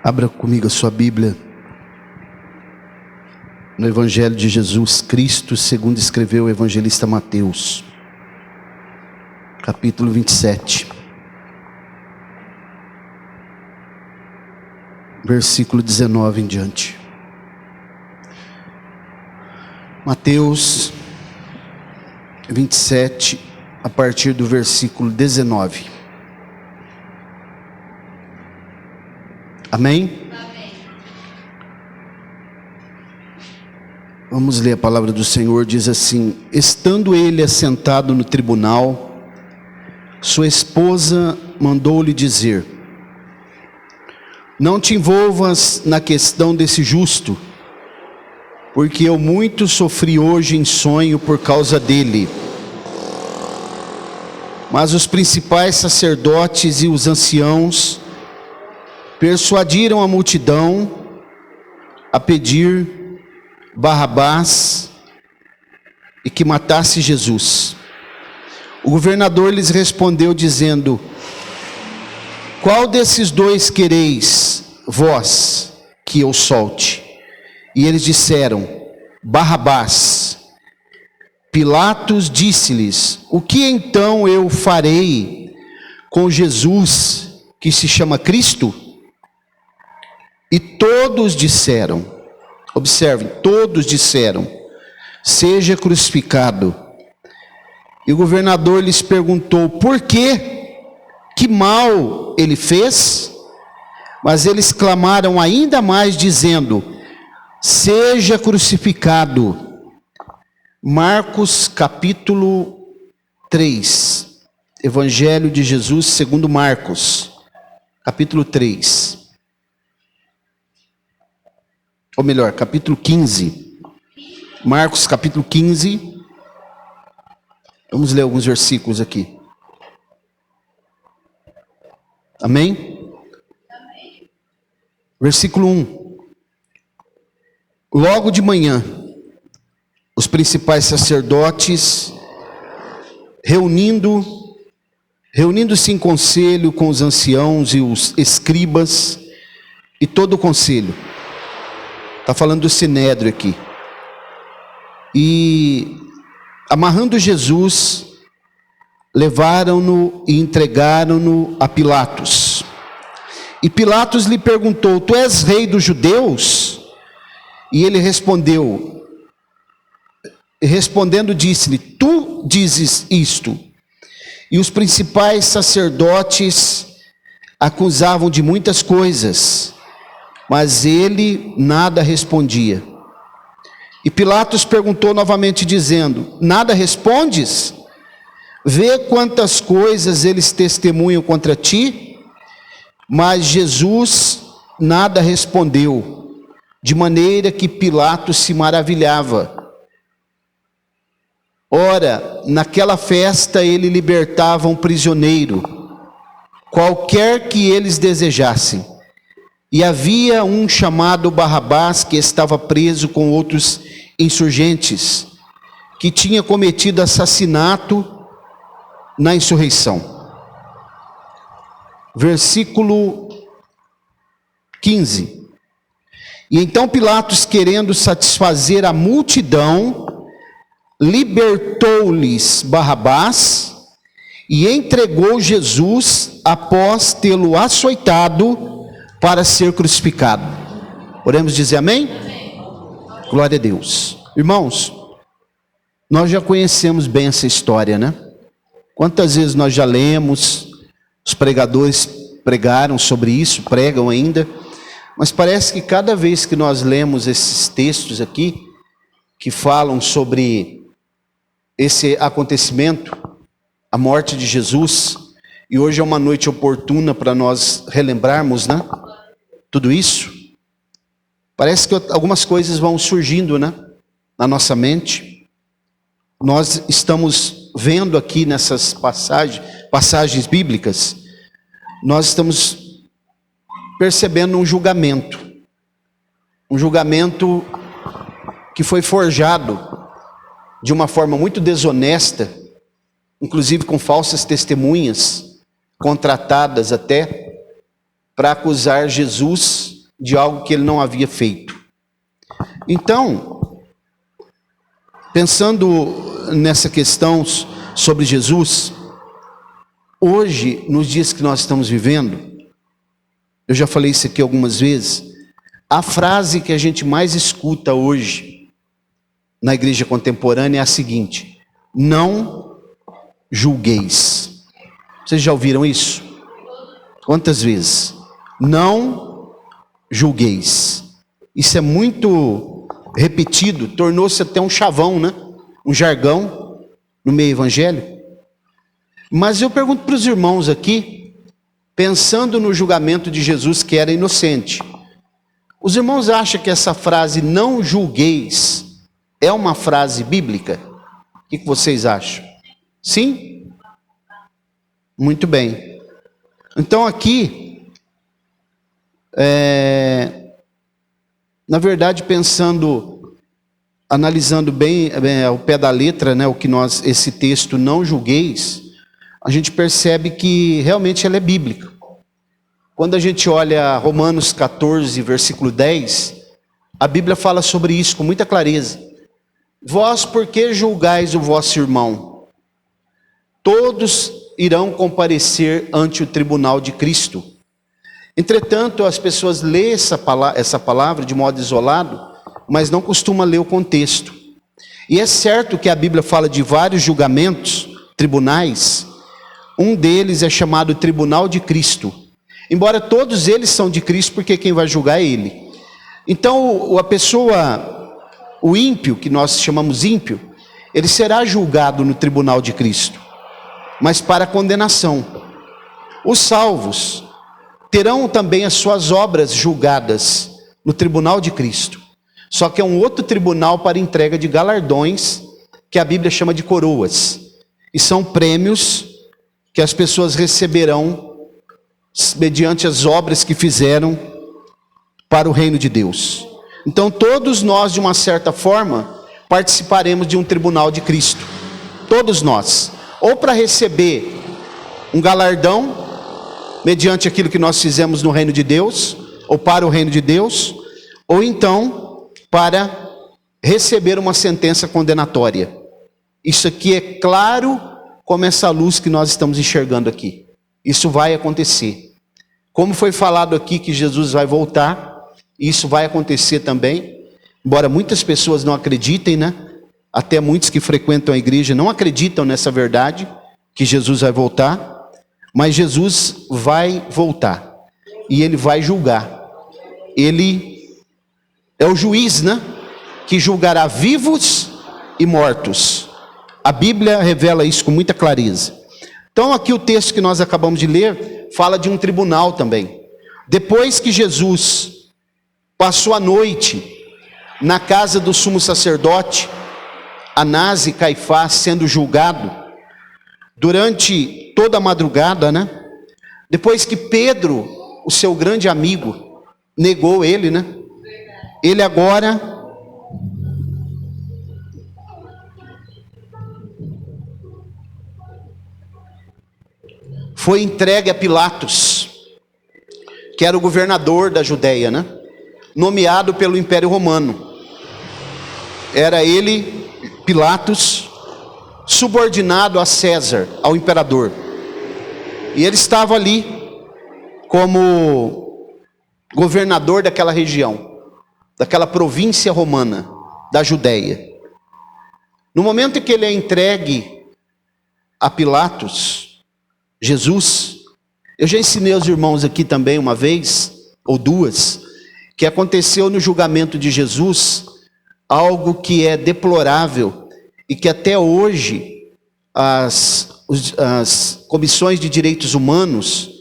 Abra comigo a sua Bíblia no Evangelho de Jesus Cristo, segundo escreveu o evangelista Mateus, capítulo 27, versículo 19 em diante. Mateus 27, a partir do versículo 19. Amém? Amém. Vamos ler a palavra do Senhor. Diz assim: estando ele assentado no tribunal, sua esposa mandou-lhe dizer: não te envolvas na questão desse justo, porque eu muito sofri hoje em sonho por causa dele. Mas os principais sacerdotes e os anciãos persuadiram a multidão a pedir Barrabás e que matasse Jesus. O governador lhes respondeu dizendo: qual desses dois quereis vós que eu solte? E eles disseram: Barrabás. Pilatos disse-lhes: o que então eu farei com Jesus que se chama Cristo? E todos disseram, observem, todos disseram: seja crucificado. E o governador lhes perguntou: por quê? Que mal ele fez? Mas eles clamaram ainda mais, dizendo: seja crucificado. Marcos capítulo 3, Evangelho de Jesus segundo Marcos, capítulo 3. Ou melhor, capítulo 15. Marcos capítulo 15. Vamos ler alguns versículos aqui. Amém? Amém. Versículo 1. Logo de manhã, os principais sacerdotes, reunindo-se em conselho com os anciãos e os escribas e todo o conselho. Está falando do sinédrio aqui. E amarrando Jesus, levaram-no e entregaram-no a Pilatos. E Pilatos lhe perguntou: tu és rei dos judeus? E ele respondendo disse-lhe: tu dizes isto. E os principais sacerdotes acusavam de muitas coisas, mas ele nada respondia. E Pilatos perguntou novamente dizendo: nada respondes? Vê quantas coisas eles testemunham contra ti. Mas Jesus nada respondeu, de maneira que Pilatos se maravilhava. Ora, naquela festa ele libertava um prisioneiro, qualquer que eles desejassem. E havia um chamado Barrabás que estava preso com outros insurgentes, que tinha cometido assassinato na insurreição. Versículo 15. E então Pilatos, querendo satisfazer a multidão, libertou-lhes Barrabás e entregou Jesus após tê-lo açoitado para ser crucificado. Podemos dizer amém? Amém. Glória a Deus. Irmãos, nós já conhecemos bem essa história, né? Quantas vezes nós já lemos, os pregadores pregaram sobre isso, pregam ainda, mas parece que cada vez que nós lemos esses textos aqui, que falam sobre esse acontecimento, a morte de Jesus, e hoje é uma noite oportuna para nós relembrarmos, né? Tudo isso. Parece que algumas coisas vão surgindo, né? Na nossa mente. Nós estamos vendo aqui nessas passagens bíblicas, nós estamos percebendo um julgamento que foi forjado de uma forma muito desonesta, inclusive com falsas testemunhas, contratadas até, para acusar Jesus de algo que ele não havia feito. Então, pensando nessa questão sobre Jesus, hoje, nos dias que nós estamos vivendo, eu já falei isso aqui algumas vezes, a frase que a gente mais escuta hoje na igreja contemporânea é a seguinte: não julgueis. Vocês já ouviram isso? Quantas vezes? Não julgueis. Isso é muito repetido, tornou-se até um chavão, né? Um jargão no meio evangélico. Mas eu pergunto para os irmãos aqui, pensando no julgamento de Jesus que era inocente, os irmãos acham que essa frase não julgueis é uma frase bíblica? O que vocês acham? Sim? Muito bem. Então aqui, na verdade, analisando bem ao pé da letra, né, esse texto não julgueis, a gente percebe que realmente ela é bíblica. Quando a gente olha Romanos 14, versículo 10, a Bíblia fala sobre isso com muita clareza. Vós, por que julgais o vosso irmão? Todos irão comparecer ante o tribunal de Cristo. Entretanto, as pessoas lêem essa palavra de modo isolado, mas não costumam ler o contexto. E é certo que a Bíblia fala de vários julgamentos, tribunais. Um deles é chamado Tribunal de Cristo. Embora todos eles são de Cristo, porque quem vai julgar é Ele. Então, o ímpio, que nós chamamos ímpio, ele será julgado no tribunal de Cristo, mas para condenação. Os salvos terão também as suas obras julgadas no tribunal de Cristo. Só que é um outro tribunal para entrega de galardões, que a Bíblia chama de coroas. E são prêmios que as pessoas receberão mediante as obras que fizeram para o reino de Deus. Então todos nós, de uma certa forma, participaremos de um tribunal de Cristo. Todos nós. Ou para receber um galardão, mediante aquilo que nós fizemos no reino de Deus, ou para o reino de Deus, ou então para receber uma sentença condenatória. Isso aqui é claro como essa luz que nós estamos enxergando aqui. Isso vai acontecer. Como foi falado aqui que Jesus vai voltar, isso vai acontecer também. Embora muitas pessoas não acreditem, né? Até muitos que frequentam a igreja não acreditam nessa verdade, que Jesus vai voltar. Mas Jesus vai voltar. E Ele vai julgar. Ele é o juiz, né? Que julgará vivos e mortos. A Bíblia revela isso com muita clareza. Então aqui o texto que nós acabamos de ler fala de um tribunal também. Depois que Jesus passou a noite na casa do sumo sacerdote, Anás e Caifás sendo julgado, durante toda a madrugada, né? Depois que Pedro, o seu grande amigo, negou ele, né? Ele agora foi entregue a Pilatos, que era o governador da Judeia, né? Nomeado pelo Império Romano. Era ele, Pilatos, subordinado a César, ao imperador. E ele estava ali como governador daquela região, daquela província romana, da Judeia. No momento em que ele é entregue a Pilatos, Jesus, eu já ensinei aos irmãos aqui também uma vez, ou duas, que aconteceu no julgamento de Jesus, algo que é deplorável, e que até hoje as comissões de direitos humanos,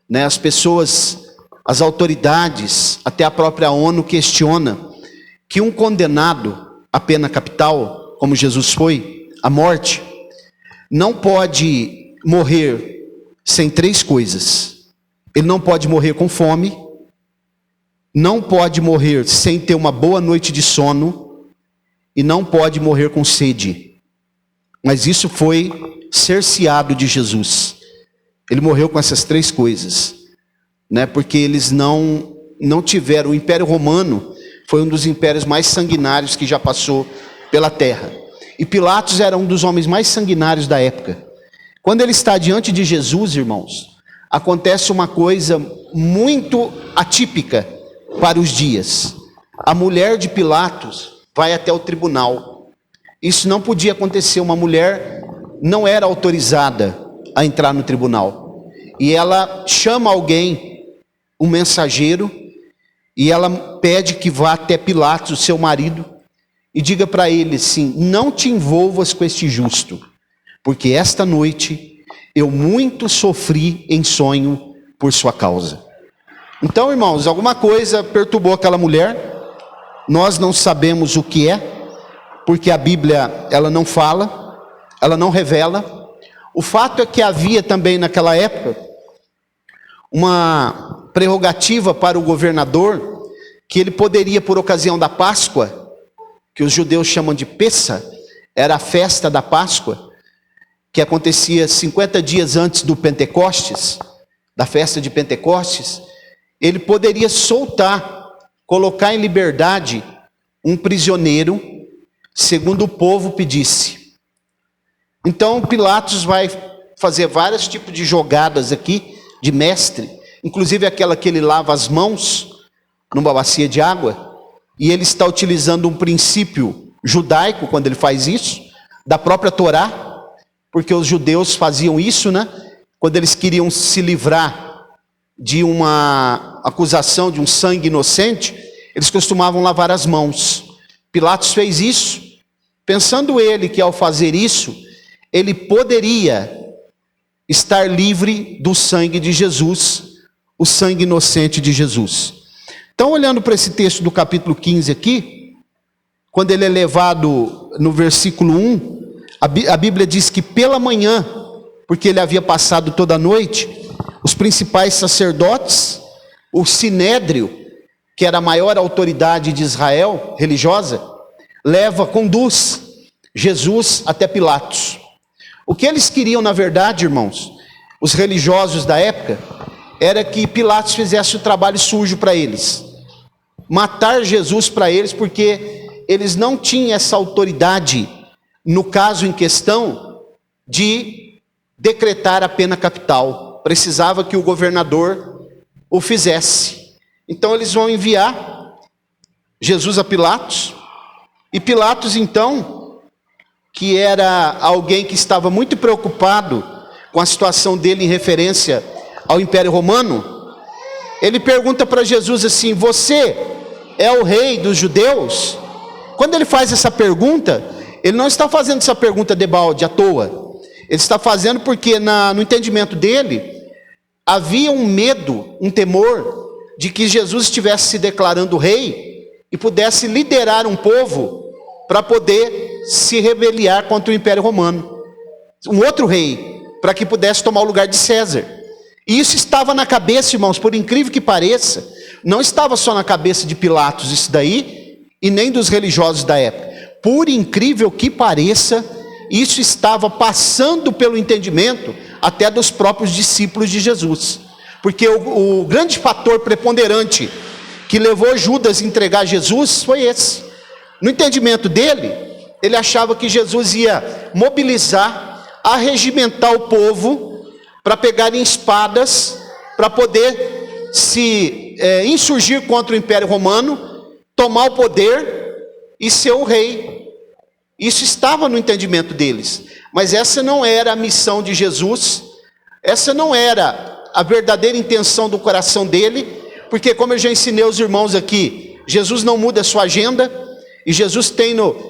né, as pessoas, as autoridades, até a própria ONU questiona que um condenado à pena capital, como Jesus foi, à morte, não pode morrer sem três coisas. Ele não pode morrer com fome, não pode morrer sem ter uma boa noite de sono e não pode morrer com sede. Mas isso foi cerceado de Jesus. Ele morreu com essas três coisas, né? Porque eles não não tiveram. O Império Romano foi um dos impérios mais sanguinários que já passou pela terra. E Pilatos era um dos homens mais sanguinários da época. Quando ele está diante de Jesus, irmãos, acontece uma coisa muito atípica para os dias. A mulher de Pilatos vai até o tribunal. Isso não podia acontecer, uma mulher não era autorizada a entrar no tribunal. E ela chama alguém, um mensageiro, e ela pede que vá até Pilatos, o seu marido, e diga para ele assim: não te envolvas com este justo, porque esta noite eu muito sofri em sonho por sua causa. Então, irmãos, alguma coisa perturbou aquela mulher. Nós não sabemos o que é, porque a Bíblia ela não fala, ela não revela. O fato é que havia também naquela época uma prerrogativa para o governador, que ele poderia, por ocasião da Páscoa, que os judeus chamam de Pessa, era a festa da Páscoa, que acontecia 50 dias antes do Pentecostes, da festa de Pentecostes, ele poderia soltar, colocar em liberdade um prisioneiro, segundo o povo pedisse. Então Pilatos vai fazer vários tipos de jogadas aqui, de mestre, inclusive aquela que ele lava as mãos numa bacia de água, e ele está utilizando um princípio judaico quando ele faz isso, da própria Torá, porque os judeus faziam isso, né? Quando eles queriam se livrar de uma acusação de um sangue inocente, eles costumavam lavar as mãos. Pilatos fez isso, pensando ele que ao fazer isso, ele poderia estar livre do sangue de Jesus, o sangue inocente de Jesus. Então, olhando para esse texto do capítulo 15 aqui, quando ele é levado no versículo 1, a Bíblia diz que pela manhã, porque ele havia passado toda a noite, os principais sacerdotes, o Sinédrio, que era a maior autoridade de Israel, religiosa, conduz Jesus até Pilatos. O que eles queriam, na verdade, irmãos, os religiosos da época, era que Pilatos fizesse o trabalho sujo para eles. Matar Jesus para eles, porque eles não tinham essa autoridade, no caso em questão, de decretar a pena capital. Precisava que o governador o fizesse. Então eles vão enviar Jesus a Pilatos, e Pilatos então, que era alguém que estava muito preocupado com a situação dele em referência ao Império Romano, ele pergunta para Jesus assim: você é o rei dos judeus? Quando ele faz essa pergunta, ele não está fazendo essa pergunta debalde, à toa. Ele está fazendo porque no entendimento dele, havia um medo, um temor, de que Jesus estivesse se declarando rei e pudesse liderar um povo para poder se rebeliar contra o Império Romano. Um outro rei, para que pudesse tomar o lugar de César. E isso estava na cabeça, irmãos, por incrível que pareça, não estava só na cabeça de Pilatos isso daí, e nem dos religiosos da época. Por incrível que pareça, isso estava passando pelo entendimento até dos próprios discípulos de Jesus. Porque o grande fator preponderante que levou Judas a entregar Jesus foi esse. No entendimento dele, ele achava que Jesus ia mobilizar, arregimentar o povo para pegarem espadas, para poder se insurgir contra o Império Romano, tomar o poder e ser o rei. Isso estava no entendimento deles. Mas essa não era a missão de Jesus, essa não era a verdadeira intenção do coração dele, porque como eu já ensinei aos irmãos aqui, Jesus não muda a sua agenda, e Jesus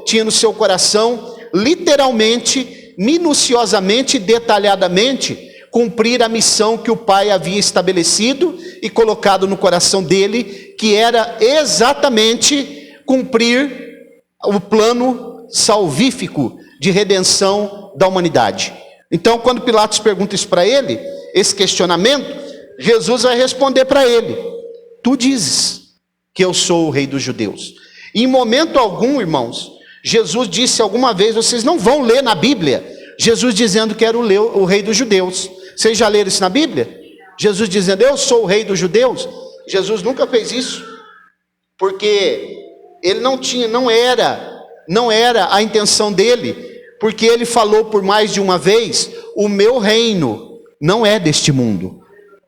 tinha no seu coração, literalmente, minuciosamente, detalhadamente, cumprir a missão que o Pai havia estabelecido e colocado no coração dele, que era exatamente cumprir o plano salvífico de redenção da humanidade. Então, quando Pilatos pergunta isso para ele, esse questionamento, Jesus vai responder para ele: tu dizes que eu sou o rei dos judeus. E em momento algum, irmãos, Jesus disse alguma vez, vocês não vão ler na Bíblia, Jesus dizendo que era o rei dos judeus. Vocês já leram isso na Bíblia? Jesus dizendo, eu sou o rei dos judeus? Jesus nunca fez isso, porque ele não era a intenção dele, porque ele falou por mais de uma vez: o meu reino não é deste mundo,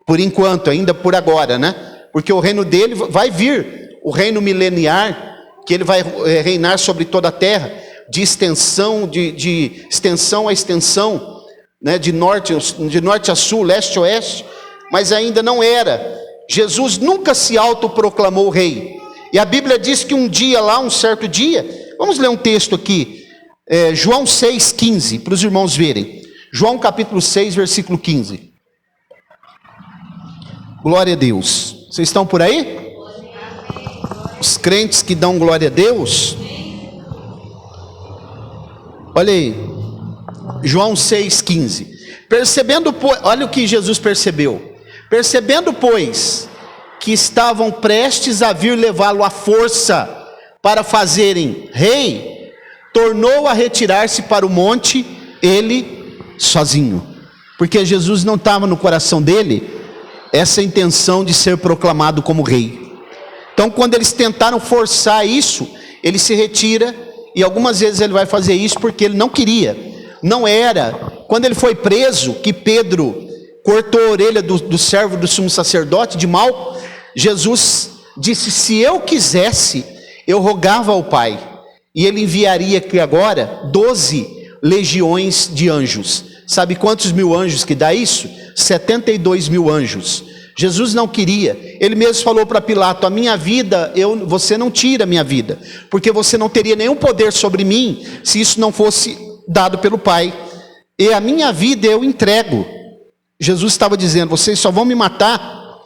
por enquanto, ainda por agora, né? Porque o reino dele vai vir, o reino mileniar, que ele vai reinar sobre toda a terra, de extensão a extensão, né? de norte a sul, leste a oeste, mas ainda não era. Jesus nunca se autoproclamou rei. E a Bíblia diz que um certo dia, vamos ler um texto aqui, João 6,15, para os irmãos verem. João capítulo 6, versículo 15. Glória a Deus. Vocês estão por aí? Os crentes que dão glória a Deus. Olha aí, João 6,15. Olha o que Jesus percebeu. Percebendo, pois, que estavam prestes a vir levá-lo à força para fazerem rei, tornou a retirar-se para o monte, ele sozinho. Porque Jesus não estava no coração dele essa intenção de ser proclamado como rei. Então, quando eles tentaram forçar isso, ele se retira, e algumas vezes ele vai fazer isso porque ele não queria. Não era. Quando ele foi preso, que Pedro cortou a orelha do servo do sumo sacerdote, de Malco, Jesus disse: se eu quisesse, eu rogava ao Pai, e ele enviaria aqui agora 12 legiões de anjos. Sabe quantos mil anjos que dá isso? 72 mil anjos. Jesus não queria. Ele mesmo falou para Pilato: a minha vida, você não tira a minha vida, porque você não teria nenhum poder sobre mim, se isso não fosse dado pelo Pai, e a minha vida eu entrego. Jesus estava dizendo: vocês só vão me matar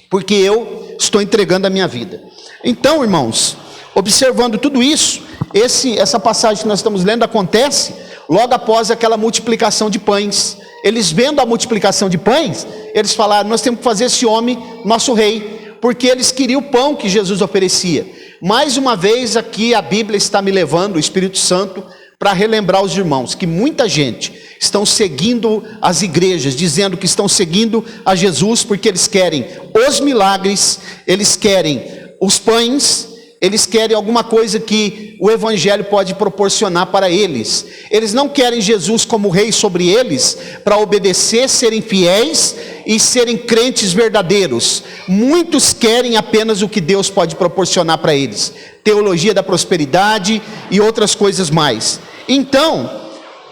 porque eu estou entregando a minha vida. Então, irmãos, observando tudo isso, essa passagem que nós estamos lendo acontece logo após aquela multiplicação de pães. Eles vendo a multiplicação de pães, eles falaram: nós temos que fazer esse homem nosso rei, porque eles queriam o pão que Jesus oferecia. Mais uma vez aqui a Bíblia está me levando, o Espírito Santo, para relembrar os irmãos que muita gente estão seguindo as igrejas, dizendo que estão seguindo a Jesus porque eles querem os milagres, eles querem os pães, eles querem alguma coisa que o Evangelho pode proporcionar para eles. Eles não querem Jesus como rei sobre eles, para obedecer, serem fiéis e serem crentes verdadeiros. Muitos querem apenas o que Deus pode proporcionar para eles: teologia da prosperidade e outras coisas mais. Então,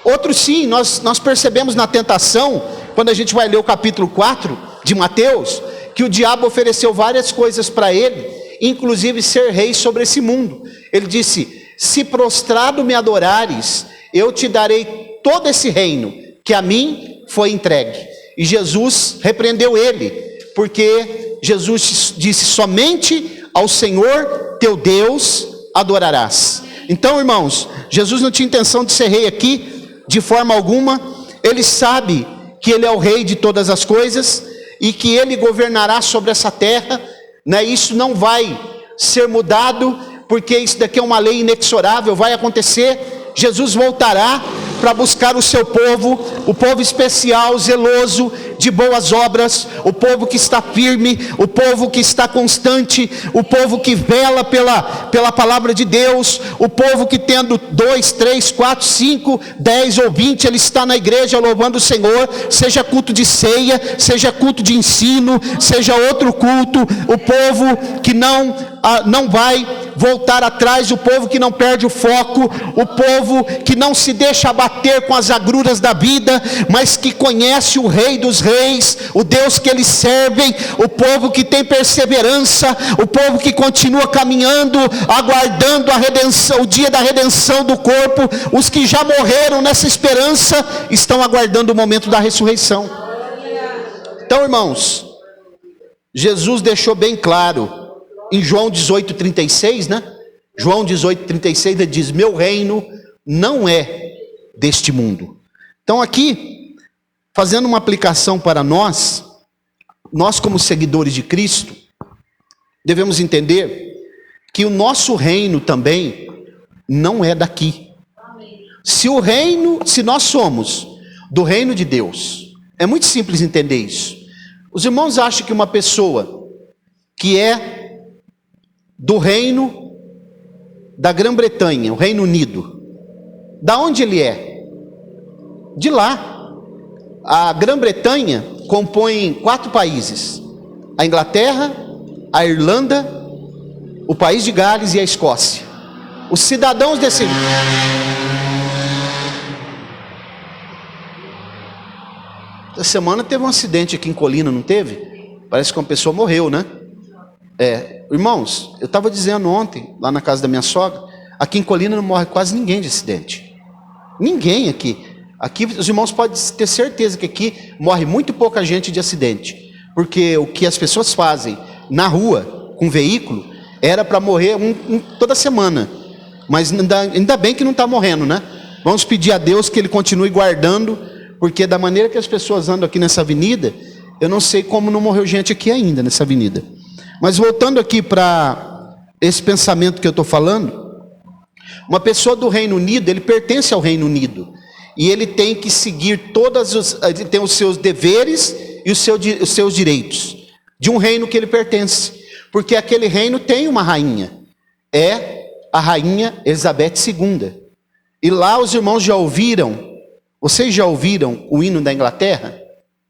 outros sim, nós percebemos na tentação, quando a gente vai ler o capítulo 4 de Mateus, que o diabo ofereceu várias coisas para ele, inclusive ser rei sobre esse mundo. Ele disse: se prostrado me adorares, eu te darei todo esse reino que a mim foi entregue. E Jesus repreendeu ele, porque Jesus disse: somente ao Senhor teu Deus adorarás. Então, irmãos, Jesus não tinha intenção de ser rei aqui, de forma alguma. Ele sabe que ele é o rei de todas as coisas, e que ele governará sobre essa terra, né? Isso não vai ser mudado, porque isso daqui é uma lei inexorável, vai acontecer. Jesus voltará para buscar o seu povo, o povo especial, zeloso, de boas obras, o povo que está firme, o povo que está constante, o povo que vela pela palavra de Deus, o povo que tendo 2, 3, 4, 5, 10 ou 20, ele está na igreja louvando o Senhor, seja culto de ceia, seja culto de ensino, seja outro culto, o povo que não vai voltar atrás, o povo que não perde o foco, o povo que não se deixa abater com as agruras da vida, mas que conhece o Rei dos Reis, o Deus que eles servem, o povo que tem perseverança, o povo que continua caminhando, aguardando a redenção, o dia da redenção do corpo. Os que já morreram nessa esperança estão aguardando o momento da ressurreição. Então, irmãos, Jesus deixou bem claro em João 18,36, né? João 18,36, ele diz: meu reino não é deste mundo. Então aqui, fazendo uma aplicação para nós como seguidores de Cristo, devemos entender que o nosso reino também não é daqui. Se nós somos do reino de Deus, é muito simples entender isso. Os irmãos acham que uma pessoa que é do reino da Grã-Bretanha, o Reino Unido. Da onde ele é? De lá. A Grã-Bretanha compõe 4 países: a Inglaterra, a Irlanda, o País de Gales e a Escócia. Os cidadãos desse... Essa semana teve um acidente aqui em Colina, não teve? Parece que uma pessoa morreu, né? Irmãos, eu estava dizendo ontem, lá na casa da minha sogra, aqui em Colina não morre quase ninguém de acidente. Ninguém aqui. Aqui os irmãos podem ter certeza que aqui morre muito pouca gente de acidente. Porque o que as pessoas fazem na rua, com veículo, era para morrer toda semana. Mas ainda bem que não está morrendo, né? Vamos pedir a Deus que Ele continue guardando, porque da maneira que as pessoas andam aqui nessa avenida, eu não sei como não morreu gente aqui ainda nessa avenida. Mas voltando aqui para esse pensamento que eu estou falando, uma pessoa do Reino Unido, ele pertence ao Reino Unido. E ele tem que seguir ele tem os seus deveres e os seus direitos de um reino que ele pertence. Porque aquele reino tem uma rainha. É a rainha Elizabeth II. E lá os irmãos já ouviram, vocês já ouviram o hino da Inglaterra?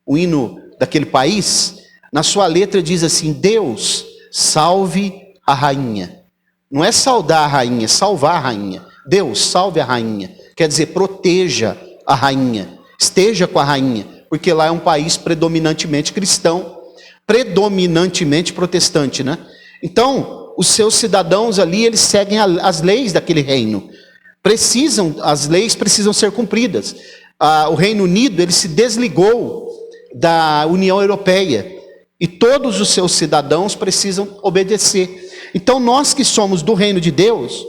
O hino daquele país? Na sua letra diz assim: Deus salve a rainha. Não é saudar a rainha, é salvar a rainha. Deus salve a rainha. Quer dizer, proteja a rainha. Esteja com a rainha. Porque lá é um país predominantemente cristão, predominantemente protestante, né? Então, os seus cidadãos ali, eles seguem as leis daquele reino. As leis precisam ser cumpridas. O Reino Unido, ele se desligou da União Europeia. E todos os seus cidadãos precisam obedecer. Então, nós que somos do reino de Deus,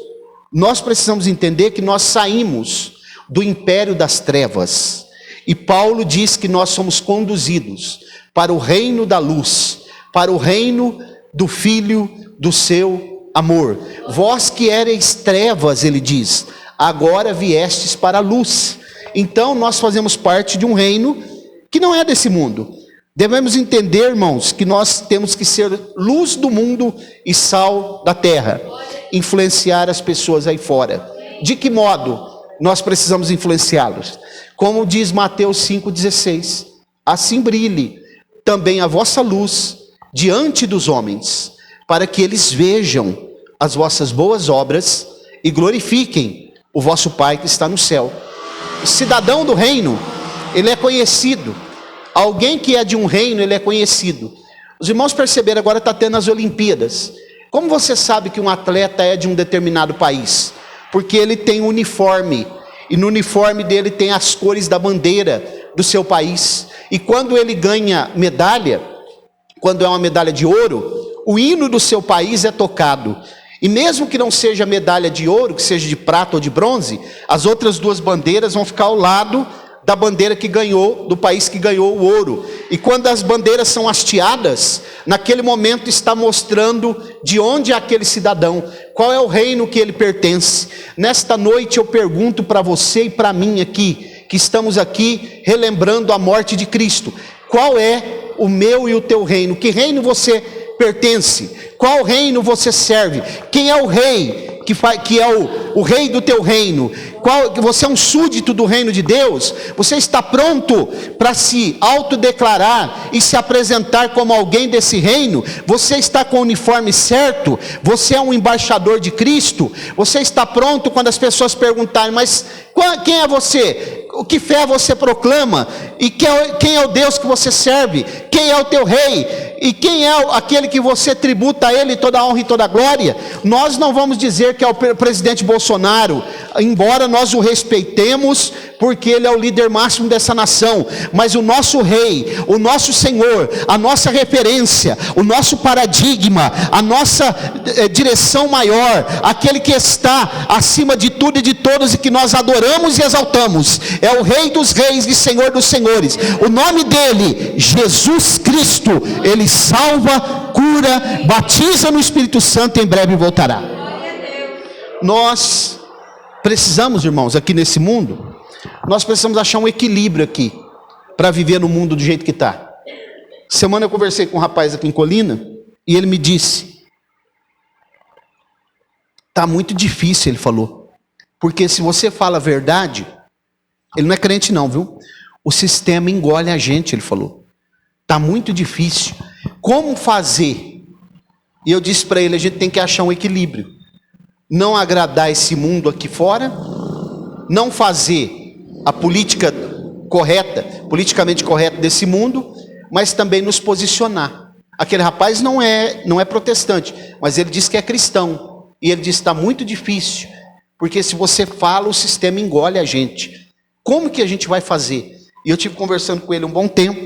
nós precisamos entender que nós saímos do império das trevas. E Paulo diz que nós somos conduzidos para o reino da luz, para o reino do Filho do seu amor. Vós que ereis trevas, ele diz, agora viestes para a luz. Então nós fazemos parte de um reino que não é desse mundo. Devemos entender, irmãos, que nós temos que ser luz do mundo e sal da terra. Influenciar as pessoas aí fora. De que modo nós precisamos influenciá-los? Como diz Mateus 5,16. Assim brilhe também a vossa luz diante dos homens, para que eles vejam as vossas boas obras e glorifiquem o vosso Pai que está no céu. O cidadão do reino, ele é conhecido. Alguém que é de um reino, ele é conhecido. Os irmãos perceberam, agora está tendo as Olimpíadas. Como você sabe que um atleta é de um determinado país? Porque ele tem um uniforme. E no uniforme dele tem as cores da bandeira do seu país. E quando ele ganha medalha, quando é uma medalha de ouro, o hino do seu país é tocado. E mesmo que não seja medalha de ouro, que seja de prata ou de bronze, as outras 2 bandeiras vão ficar ao lado da bandeira que ganhou, do país que ganhou o ouro. E quando as bandeiras são hasteadas, naquele momento está mostrando de onde é aquele cidadão, qual é o reino que ele pertence. Nesta noite eu pergunto para você e para mim aqui, que estamos aqui relembrando a morte de Cristo: qual é o meu e o teu reino? Que reino você pertence? Qual reino você serve? Quem é o rei que é o rei do teu reino? Você é um súdito do reino de Deus? Você está pronto para se autodeclarar e se apresentar como alguém desse reino? Você está com o uniforme certo? Você é um embaixador de Cristo? Você está pronto quando as pessoas perguntarem: mas quem é você? O que fé você proclama? E quem é o Deus que você serve? Quem é o teu rei? E quem é aquele que você tributa a ele toda a honra e toda a glória? Nós não vamos dizer que é o presidente Bolsonaro, embora nós o respeitemos, porque ele é o líder máximo dessa nação. Mas o nosso rei, o nosso Senhor, a nossa referência, o nosso paradigma, a nossa direção maior, aquele que está acima de tudo e de todos e que nós adoramos e exaltamos, é o Rei dos Reis e Senhor dos Senhores. O nome dele, Jesus Cristo. Ele salva, cura, batiza no Espírito Santo e em breve voltará. Nós precisamos, irmãos, aqui nesse mundo, nós precisamos achar um equilíbrio aqui, para viver no mundo do jeito que está. Semana eu conversei com um rapaz aqui em Colina, E ele me disse, está muito difícil, ele falou. Porque se você fala a verdade, ele não é crente não, viu? O sistema engole a gente, ele falou. Está muito difícil. Como fazer? E eu disse para ele, a gente tem que achar um equilíbrio. Não agradar esse mundo aqui fora, não fazer a política correta, politicamente correta desse mundo, mas também nos posicionar. Aquele rapaz não é protestante, mas ele diz que é cristão. E ele diz que está muito difícil, porque se você fala, o sistema engole a gente. Como que a gente vai fazer? E eu tive conversando com ele um bom tempo.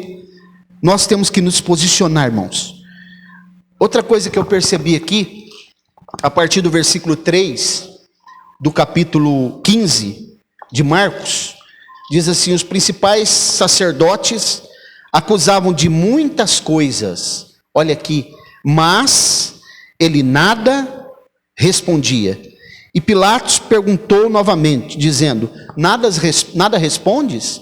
Nós temos que nos posicionar, irmãos. Outra coisa que eu percebi aqui, a partir do versículo 3, do capítulo 15 de Marcos, diz assim, os principais sacerdotes acusavam de muitas coisas, olha aqui, mas ele nada respondia. E Pilatos perguntou novamente, dizendo, nada respondes?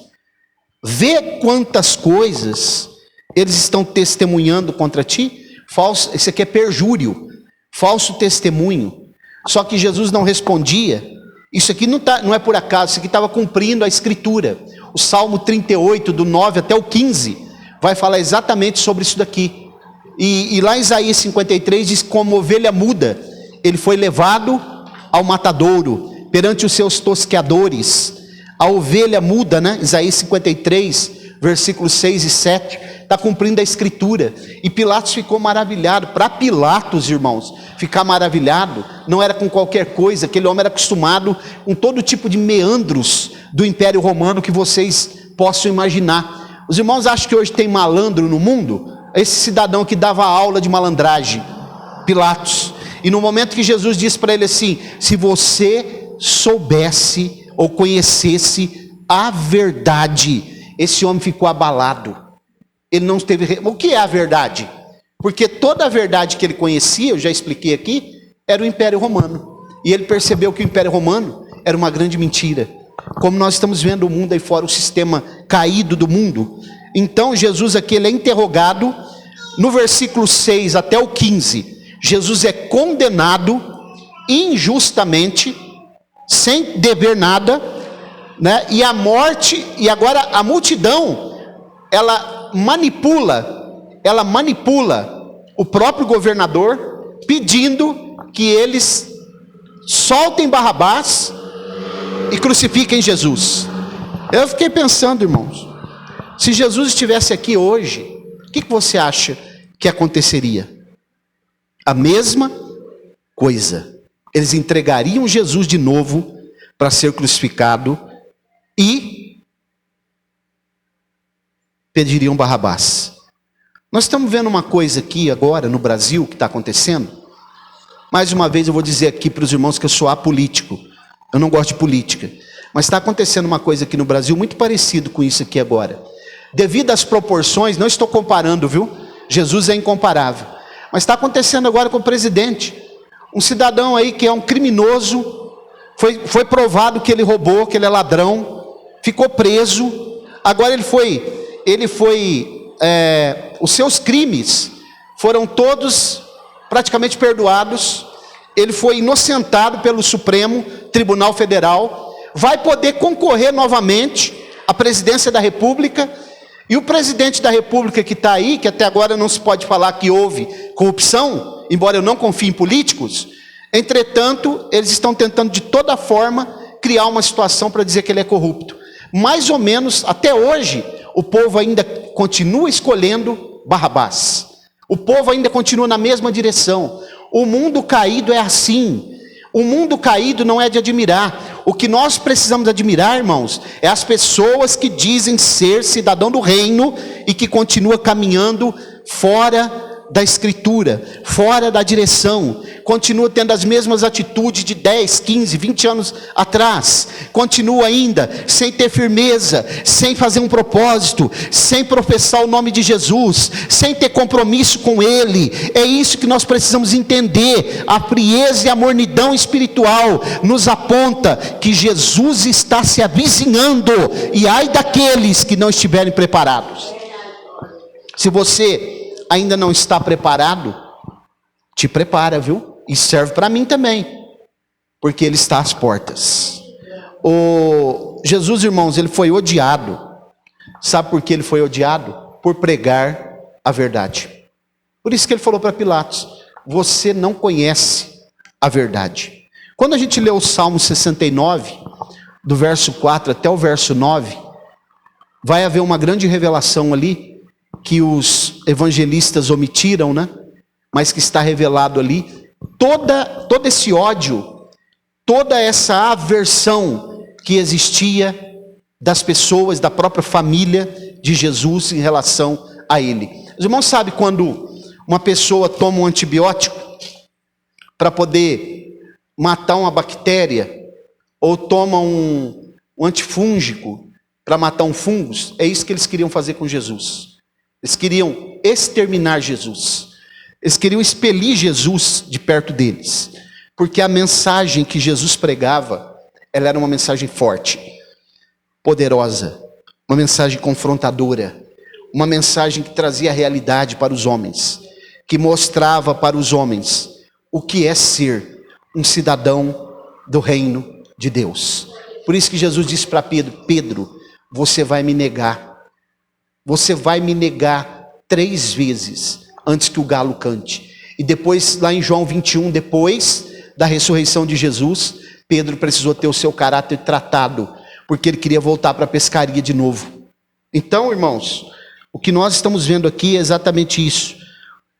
Vê quantas coisas eles estão testemunhando contra ti? Falso, isso aqui é perjúrio, falso testemunho. Só que Jesus não respondia. Isso aqui não é por acaso, isso aqui estava cumprindo a escritura. O Salmo 38, do 9 até o 15, vai falar exatamente sobre isso daqui. E lá em Isaías 53 diz, como ovelha muda, ele foi levado ao matadouro, perante os seus tosqueadores. A ovelha muda, né? Isaías 53, versículos 6 e 7, está cumprindo a escritura. E Pilatos ficou maravilhado. Para Pilatos, irmãos, ficar maravilhado não era com qualquer coisa. Aquele homem era acostumado com todo tipo de meandros do Império Romano que vocês possam imaginar. Os irmãos acham que hoje tem malandro no mundo? Esse cidadão que dava aula de malandragem, Pilatos. E no momento que Jesus disse para ele assim, se você soubesse ou conhecesse a verdade, esse homem ficou abalado. Ele não teve... O que é a verdade? Porque toda a verdade que ele conhecia, eu já expliquei aqui, era o Império Romano. E ele percebeu que o Império Romano era uma grande mentira. Como nós estamos vendo o mundo aí fora, o sistema caído do mundo. Então Jesus aqui, ele é interrogado. No versículo 6 até o 15, Jesus é condenado injustamente, sem dever nada, né? E a morte, e agora a multidão, ela manipula o próprio governador, pedindo que eles soltem Barrabás e crucifiquem Jesus. Eu fiquei pensando, irmãos, se Jesus estivesse aqui hoje, o que você acha que aconteceria? A mesma coisa. Eles entregariam Jesus de novo para ser crucificado e pediriam Barrabás. Nós estamos vendo uma coisa aqui agora no Brasil que está acontecendo. Mais uma vez eu vou dizer aqui para os irmãos que eu sou apolítico. Eu não gosto de política. Mas está acontecendo uma coisa aqui no Brasil muito parecido com isso aqui agora. Devido às proporções, não estou comparando, viu? Jesus é incomparável. Mas está acontecendo agora com o presidente. Um cidadão aí que é um criminoso, foi provado que ele roubou, que ele é ladrão, ficou preso. Agora os seus crimes foram todos praticamente perdoados. Ele foi inocentado pelo Supremo Tribunal Federal. Vai poder concorrer novamente à presidência da República. E o presidente da República que está aí, que até agora não se pode falar que houve corrupção, embora eu não confie em políticos, entretanto, eles estão tentando de toda forma criar uma situação para dizer que ele é corrupto. Mais ou menos, até hoje, o povo ainda continua escolhendo Barrabás. O povo ainda continua na mesma direção. O mundo caído é assim. O mundo caído não é de admirar. O que nós precisamos admirar, irmãos, é as pessoas que dizem ser cidadão do reino e que continuam caminhando fora da escritura, fora da direção, continua tendo as mesmas atitudes de 10, 15, 20 anos atrás, continua ainda sem ter firmeza, sem fazer um propósito, sem professar o nome de Jesus, sem ter compromisso com Ele. É isso que nós precisamos entender. A frieza e a mornidão espiritual nos aponta que Jesus está se avizinhando, e ai daqueles que não estiverem preparados. Se você ainda não está preparado, te prepara, viu? E serve para mim também, porque ele está às portas. O Jesus, irmãos, ele foi odiado. Sabe por que ele foi odiado? Por pregar a verdade. Por isso que ele falou para Pilatos: você não conhece a verdade. Quando a gente lê o Salmo 69, do verso 4 até o verso 9, vai haver uma grande revelação ali, que os evangelistas omitiram, né? Mas que está revelado ali, todo esse ódio, toda essa aversão que existia das pessoas, da própria família de Jesus em relação a ele. Os irmãos sabem quando uma pessoa toma um antibiótico para poder matar uma bactéria, ou toma um antifúngico para matar um fungo? É isso que eles queriam fazer com Jesus. Eles queriam exterminar Jesus. Eles queriam expelir Jesus de perto deles. Porque a mensagem que Jesus pregava, ela era uma mensagem forte, poderosa, uma mensagem confrontadora, uma mensagem que trazia a realidade para os homens, que mostrava para os homens o que é ser um cidadão do reino de Deus. Por isso que Jesus disse para Pedro: Pedro, você vai me negar. Você vai me negar 3 vezes antes que o galo cante. E depois, lá em João 21, depois da ressurreição de Jesus, Pedro precisou ter o seu caráter tratado, porque ele queria voltar para a pescaria de novo. Então, irmãos, o que nós estamos vendo aqui é exatamente isso.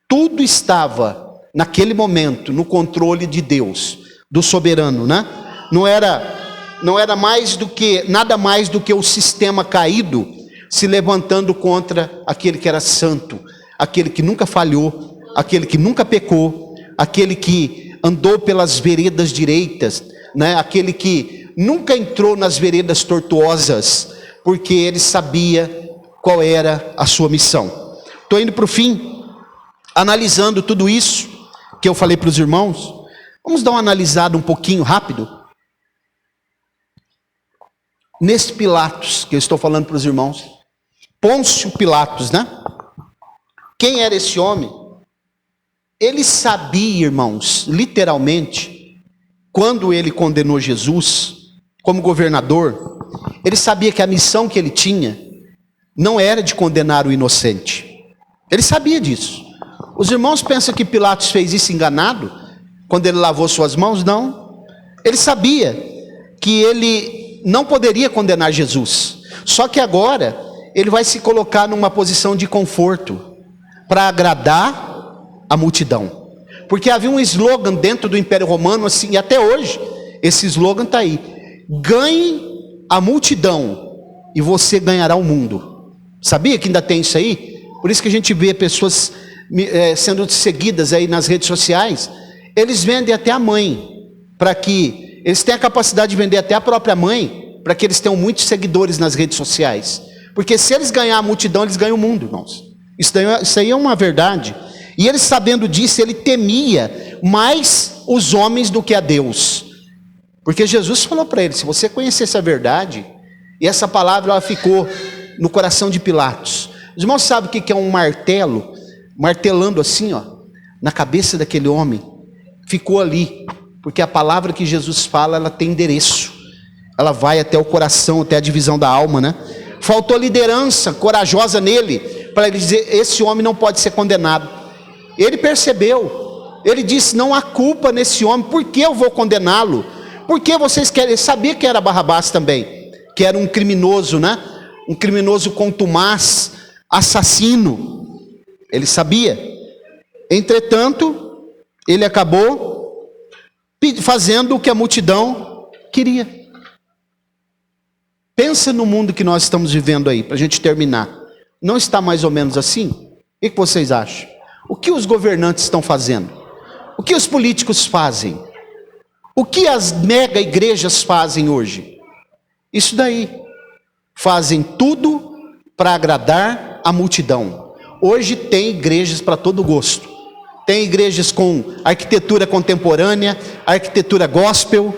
Tudo estava, naquele momento, no controle de Deus, do soberano, né? Não era mais do que, nada mais do que o sistema caído se levantando contra aquele que era santo, aquele que nunca falhou, aquele que nunca pecou, aquele que andou pelas veredas direitas, né? Aquele que nunca entrou nas veredas tortuosas, porque ele sabia qual era a sua missão. Estou indo para o fim, analisando tudo isso que eu falei para os irmãos. Vamos dar uma analisada um pouquinho rápido nesse Pilatos que eu estou falando para os irmãos. Pôncio Pilatos, né? Quem era esse homem? Ele sabia, irmãos, literalmente, quando ele condenou Jesus como governador, ele sabia que a missão que ele tinha não era de condenar o inocente. Ele sabia disso. Os irmãos pensam que Pilatos fez isso enganado, quando ele lavou suas mãos? Não. Ele sabia que ele não poderia condenar Jesus. Só que agora ele vai se colocar numa posição de conforto para agradar a multidão. Porque havia um slogan dentro do Império Romano, assim, e até hoje esse slogan está aí: ganhe a multidão e você ganhará o mundo. Sabia que ainda tem isso aí? Por isso que a gente vê pessoas sendo seguidas aí nas redes sociais. Eles vendem até a mãe, para que eles tenham a capacidade de vender até a própria mãe, para que eles tenham muitos seguidores nas redes sociais. Porque se eles ganhar a multidão, eles ganham o mundo, irmãos. Isso aí é uma verdade. E ele, sabendo disso, ele temia mais os homens do que a Deus. Porque Jesus falou para ele: se você conhecesse a verdade, e essa palavra ela ficou no coração de Pilatos. Os irmãos sabem o que é um martelo? Martelando assim, ó, na cabeça daquele homem. Ficou ali, porque a palavra que Jesus fala, ela tem endereço. Ela vai até o coração, até a divisão da alma, né? Faltou liderança corajosa nele, para ele dizer: esse homem não pode ser condenado. Ele percebeu, ele disse: não há culpa nesse homem, por que eu vou condená-lo? Por que vocês querem? Ele sabia que era Barrabás também, que era um criminoso, né? Um criminoso contumaz, assassino. Ele sabia. Entretanto, ele acabou fazendo o que a multidão queria. Pensa no mundo que nós estamos vivendo aí, para a gente terminar. Não está mais ou menos assim? O que vocês acham? O que os governantes estão fazendo? O que os políticos fazem? O que as mega igrejas fazem hoje? Isso daí. Fazem tudo para agradar a multidão. Hoje tem igrejas para todo gosto. Tem igrejas com arquitetura contemporânea, arquitetura gospel,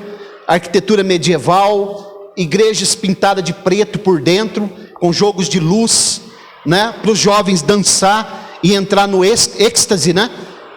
arquitetura medieval, igrejas pintadas de preto por dentro, com jogos de luz, né? Para os jovens dançar e entrar no êxtase, né?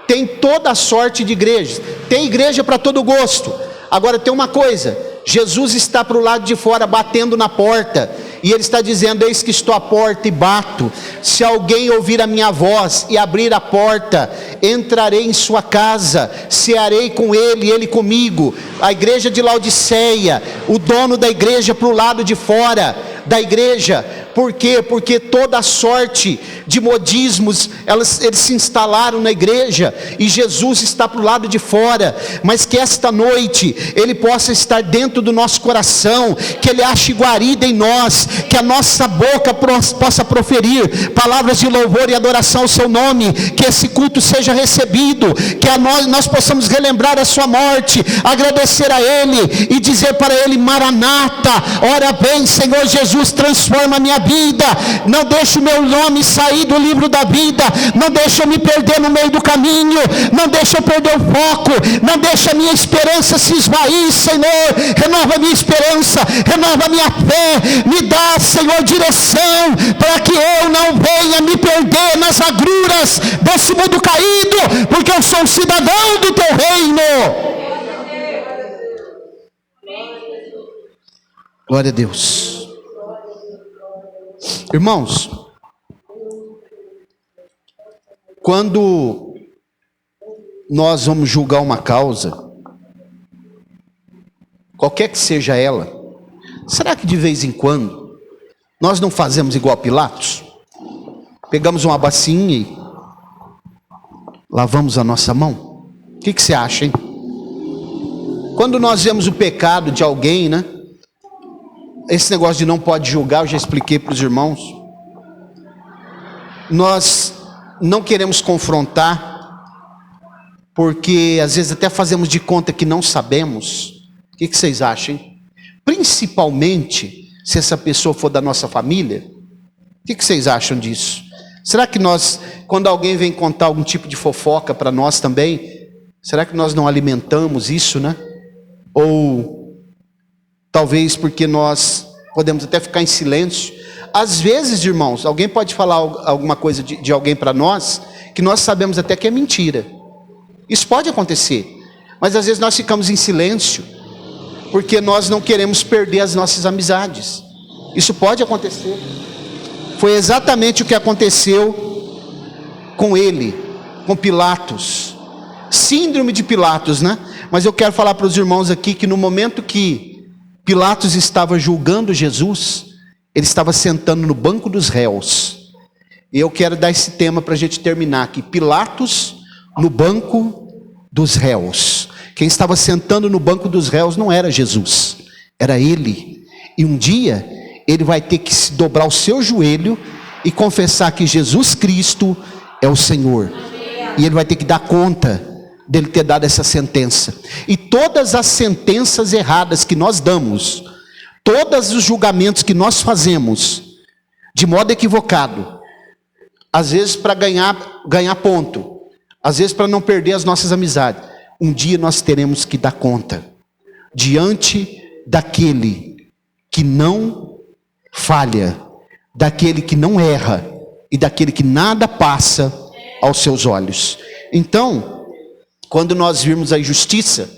Tem toda a sorte de igrejas, tem igreja para todo gosto. Agora tem uma coisa, Jesus está para o lado de fora batendo na porta, e Ele está dizendo: eis que estou à porta e bato. Se alguém ouvir a minha voz e abrir a porta, entrarei em sua casa, cearei com ele e ele comigo. A igreja de Laodiceia, o dono da igreja para o lado de fora da igreja. Por quê? Porque toda a sorte de modismos, eles se instalaram na igreja, e Jesus está para o lado de fora. Mas que esta noite Ele possa estar dentro do nosso coração, que Ele ache guarida em nós, que a nossa boca possa proferir palavras de louvor e adoração ao seu nome, que esse culto seja recebido, que nós possamos relembrar a sua morte, agradecer a Ele e dizer para Ele: Maranata, ora vem Senhor Jesus, transforma a minha vida, não deixe o meu nome sair do livro da vida, não deixe eu me perder no meio do caminho, não deixe eu perder o foco, não deixe a minha esperança se esvair, Senhor. Renova a minha esperança, renova a minha fé, me dá, Senhor, direção, para que eu não venha me perder nas agruras desse mundo caído, porque eu sou um cidadão do teu reino. Glória a Deus. Irmãos, quando nós vamos julgar uma causa, qualquer que seja ela, será que de vez em quando nós não fazemos igual a Pilatos? Pegamos uma bacinha e lavamos a nossa mão? O que você acha, hein? Quando nós vemos o pecado de alguém, né? Esse negócio de não pode julgar, eu já expliquei para os irmãos. Nós não queremos confrontar, porque às vezes até fazemos de conta que não sabemos. O que vocês acham, hein? Principalmente se essa pessoa for da nossa família. O que vocês acham disso? Será que nós, quando alguém vem contar algum tipo de fofoca para nós também, será que nós não alimentamos isso, né? Ou talvez porque nós podemos até ficar em silêncio. Às vezes, irmãos, alguém pode falar alguma coisa de alguém para nós, que nós sabemos até que é mentira. Isso pode acontecer. Mas às vezes nós ficamos em silêncio, porque nós não queremos perder as nossas amizades. Isso pode acontecer. Foi exatamente o que aconteceu com ele, com Pilatos. Síndrome de Pilatos, né? Mas eu quero falar para os irmãos aqui que no momento que Pilatos estava julgando Jesus, ele estava sentando no banco dos réus. E eu quero dar esse tema para a gente terminar aqui. Pilatos no banco dos réus. Quem estava sentando no banco dos réus não era Jesus, era ele. E um dia ele vai ter que se dobrar o seu joelho e confessar que Jesus Cristo é o Senhor. E ele vai ter que dar conta dele ter dado essa sentença. E todas as sentenças erradas que nós damos, todos os julgamentos que nós fazemos de modo equivocado, às vezes para ganhar ponto, às vezes para não perder as nossas amizades, um dia nós teremos que dar conta diante daquele que não falha, daquele que não erra e daquele que nada passa aos seus olhos. Então, quando nós virmos a injustiça,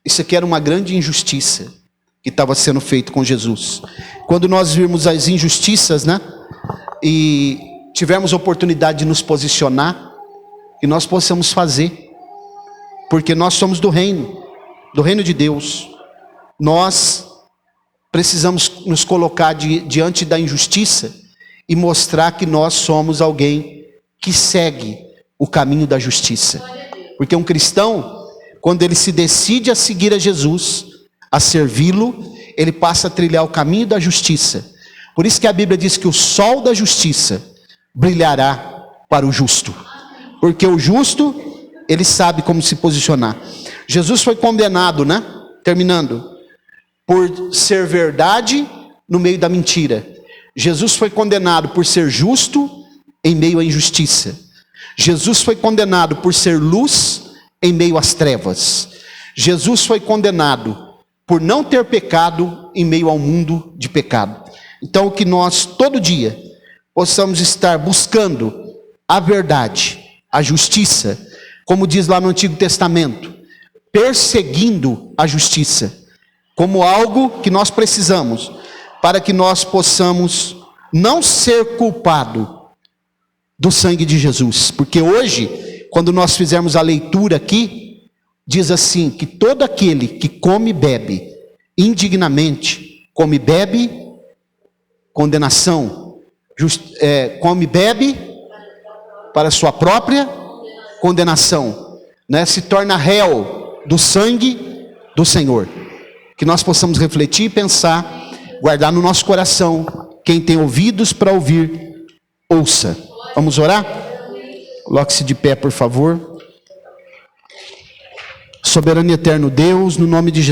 isso aqui era uma grande injustiça que estava sendo feito com Jesus. Quando nós virmos as injustiças, né? E tivermos oportunidade de nos posicionar, que nós possamos fazer. Porque nós somos do reino de Deus. Nós precisamos nos colocar diante da injustiça e mostrar que nós somos alguém que segue o caminho da justiça. Porque um cristão, quando ele se decide a seguir a Jesus, a servi-lo, ele passa a trilhar o caminho da justiça. Por isso que a Bíblia diz que o sol da justiça brilhará para o justo. Porque o justo, ele sabe como se posicionar. Jesus foi condenado, né? Terminando, por ser verdade no meio da mentira. Jesus foi condenado por ser justo em meio à injustiça. Jesus foi condenado por ser luz em meio às trevas. Jesus foi condenado por não ter pecado em meio ao mundo de pecado. Então que nós todo dia possamos estar buscando a verdade, a justiça, como diz lá no Antigo Testamento, perseguindo a justiça, como algo que nós precisamos, para que nós possamos não ser culpado do sangue de Jesus. Porque hoje, quando nós fizermos a leitura aqui, diz assim, que todo aquele que come e bebe indignamente, come e bebe, condenação, come e bebe para sua própria condenação, né? Se torna réu do sangue do Senhor. Que nós possamos refletir e pensar, guardar no nosso coração. Quem tem ouvidos para ouvir, ouça. Vamos orar? Coloque-se de pé, por favor. Soberano e eterno Deus, no nome de Jesus.